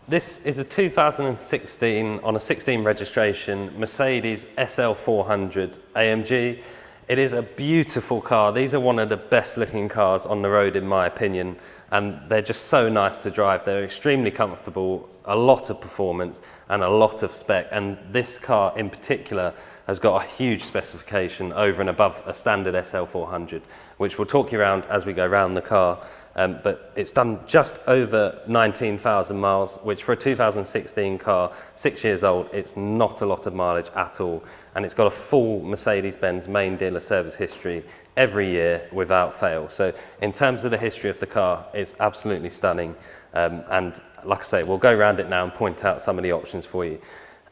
This is a 2016 on a 16 registration Mercedes SL400 AMG. It is a beautiful car. These are one of the best looking cars on the road in my opinion, and they're just so nice to drive. They're extremely comfortable, a lot of performance and a lot of spec, and this car in particular has got a huge specification over and above a standard SL400, which we'll talk you around as we go around the car. But it's done just over 19,000 miles, which for a 2016 car, 6 years old, it's not a lot of mileage at all. And it's got a full Mercedes-Benz main dealer service history every year without fail. So in terms of the history of the car, it's absolutely stunning. And like I say, we'll go around it now and point out some of the options for you.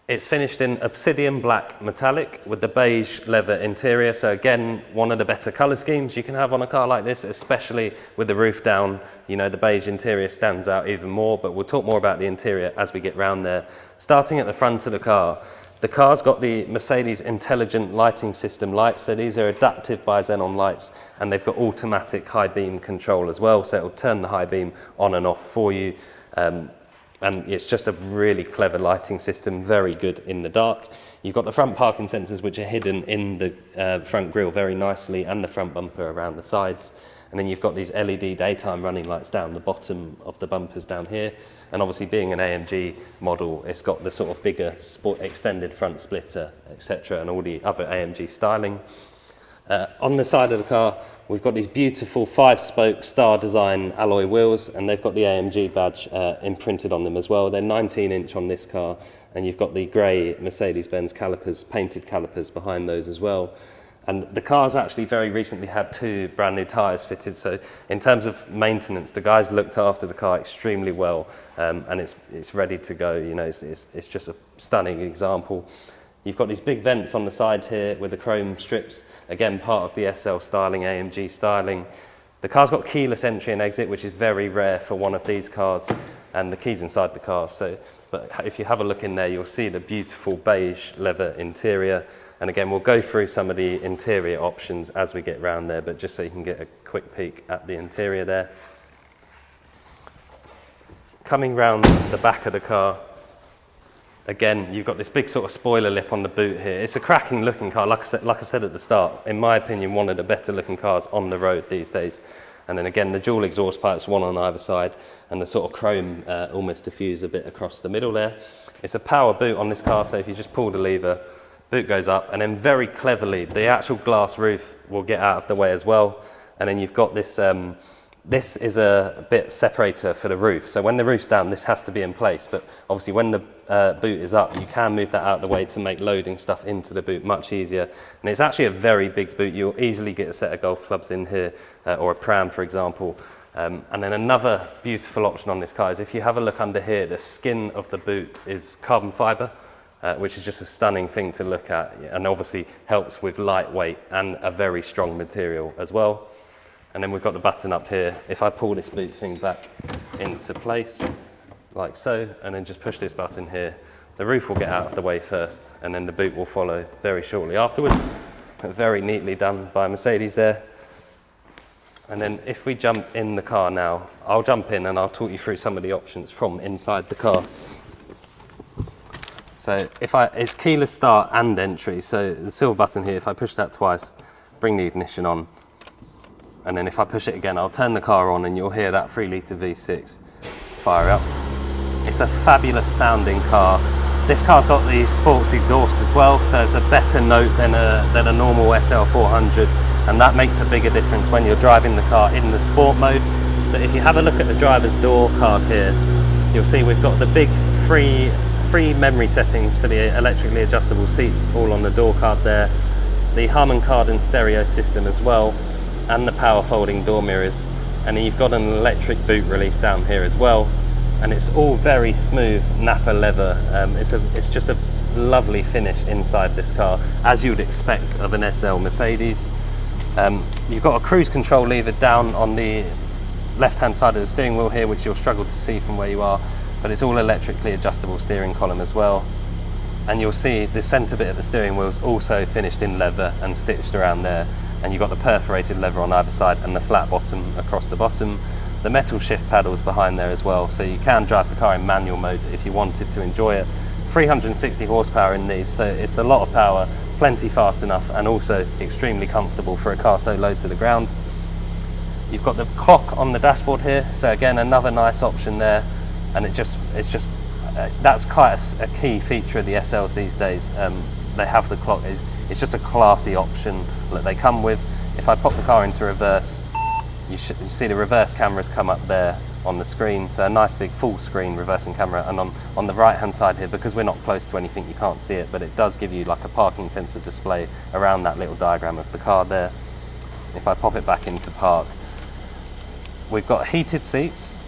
It's finished in Obsidian black metallic with the beige leather interior. So again, one of the better color schemes you can have on a car like this, especially with the roof down. You know, the beige interior stands out even more, but we'll talk more about the interior as we get round there. Starting at the front of the car's got the Mercedes intelligent lighting system lights. So these are adaptive by xenon lights, and they've got automatic high beam control as well. So it'll turn the high beam on and off for you. And it's just a really clever lighting system, very good in the dark. You've got the front parking sensors, which are hidden in the front grille very nicely, and the front bumper around the sides. And then you've got these LED daytime running lights down the bottom of the bumpers down here. And obviously being an AMG model, it's got the sort of bigger sport extended front splitter, etc., and all the other AMG styling. On the side of the car, we've got these beautiful 5-spoke star design alloy wheels, and they've got the AMG badge imprinted on them as well. They're 19-inch on this car, and you've got the grey Mercedes-Benz calipers, painted calipers behind those as well. And the car's actually very recently had 2 brand new tyres fitted, so in terms of maintenance, the guys looked after the car extremely well, and it's ready to go. You know, it's just a stunning example. You've got these big vents on the side here with the chrome strips, again part of the SL styling, AMG styling. The car's got keyless entry and exit, which is very rare for one of these cars, and the key's inside the car. So, but if you have a look in there, you'll see the beautiful beige leather interior. And again, we'll go through some of the interior options as we get round there, but just so you can get a quick peek at the interior there. Coming round the back of the car, again, you've got this big sort of spoiler lip on the boot here. It's a cracking looking car, like I said at the start, in my opinion, one of the better looking cars on the road these days. And then again, the dual exhaust pipes, one on either side, and the sort of chrome almost diffuse a bit across the middle there. It's a power boot on this car, so if you just pull the lever, boot goes up, and then very cleverly, the actual glass roof will get out of the way as well. And then you've got this, this is a bit separator for the roof. So when the roof's down, this has to be in place. But obviously when the boot is up, you can move that out of the way to make loading stuff into the boot much easier. And it's actually a very big boot. You'll easily get a set of golf clubs in here, or a pram, for example. And then another beautiful option on this car is if you have a look under here, the skin of the boot is carbon fiber, which is just a stunning thing to look at, and obviously helps with lightweight and a very strong material as well. And then we've got the button up here. If I pull this boot thing back into place, like so, and then just push this button here, the roof will get out of the way first, and then the boot will follow very shortly afterwards. Very neatly done by Mercedes there. And then if we jump in the car now, I'll jump in and I'll talk you through some of the options from inside the car. So it's keyless start and entry. So the silver button here, if I push that twice, bring the ignition on. And then if I push it again, I'll turn the car on and you'll hear that 3-litre V6 fire up. It's a fabulous sounding car. This car's got the sports exhaust as well, so it's a better note than a normal SL400, and that makes a bigger difference when you're driving the car in the sport mode. But if you have a look at the driver's door card here, you'll see we've got the big free memory settings for the electrically adjustable seats all on the door card there, the Harman Kardon stereo system as well, and the power folding door mirrors. And then you've got an electric boot release down here as well, and it's all very smooth Napa leather. It's just a lovely finish inside this car, as you would expect of an SL Mercedes. You've got a cruise control lever down on the left hand side of the steering wheel here, which you'll struggle to see from where you are, but it's all electrically adjustable steering column as well. And you'll see the centre bit of the steering wheel is also finished in leather and stitched around there. And you've got the perforated leather on either side and the flat bottom across the bottom. the metal shift paddles behind there as well, so you can drive the car in manual mode if you wanted to enjoy it. 360 horsepower in these, so it's a lot of power, plenty fast enough, and also extremely comfortable for a car so low to the ground. You've got the clock on the dashboard here, so again another nice option there, and it's just that's quite a key feature of the SLs these days. They have the clock. It's just a classy option that they come with. If I pop the car into reverse, you see the reverse cameras come up there on the screen, so a nice big full screen reversing camera. And on the right hand side here, because we're not close to anything, you can't see it, but it does give you like a parking sensor display around that little diagram of the car there. If I pop it back into park, we've got heated seats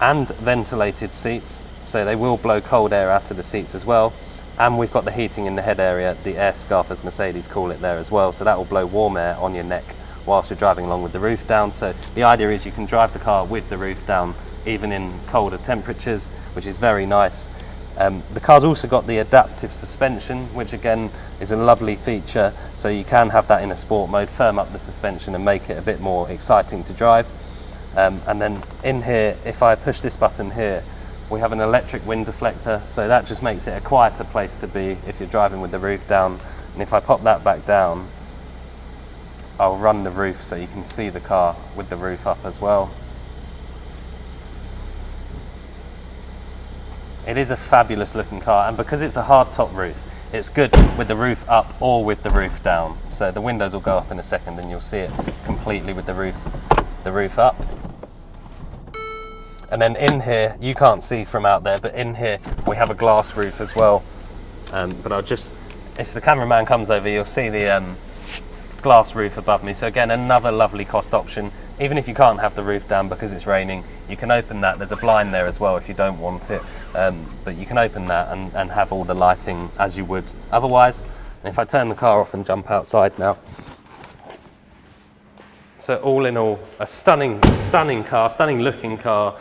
and ventilated seats, so they will blow cold air out of the seats as well. And we've got the heating in the head area, the air scarf as Mercedes call it there as well, so that will blow warm air on your neck whilst you're driving along with the roof down. So the idea is you can drive the car with the roof down even in colder temperatures, which is very nice. The car's also got the adaptive suspension, which again is a lovely feature, so you can have that in a sport mode, firm up the suspension and make it a bit more exciting to drive. And then in here, if I push this button here, we have an electric wind deflector, so that just makes it a quieter place to be if you're driving with the roof down. And if I pop that back down, I'll run the roof so you can see the car with the roof up as well. It is a fabulous looking car, and because it's a hard top roof, it's good with the roof up or with the roof down. So the windows will go up in a second and you'll see it completely with the roof up. And then in here, you can't see from out there, but in here we have a glass roof as well. But I'll just, if the cameraman comes over, you'll see the glass roof above me. So again, another lovely cost option. Even if you can't have the roof down because it's raining, you can open that. There's a blind there as well if you don't want it, but you can open that and have all the lighting as you would otherwise. And if I turn the car off and jump outside now, so all in all, a stunning car, stunning looking car.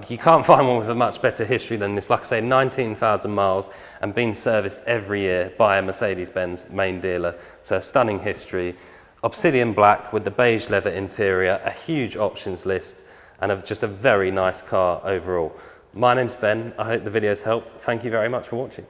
You can't find one with a much better history than this. Like I say, 19,000 miles and been serviced every year by a Mercedes-Benz main dealer. So stunning history. Obsidian black with the beige leather interior, a huge options list, and just a very nice car overall. My name's Ben. I hope the video's helped. Thank you very much for watching.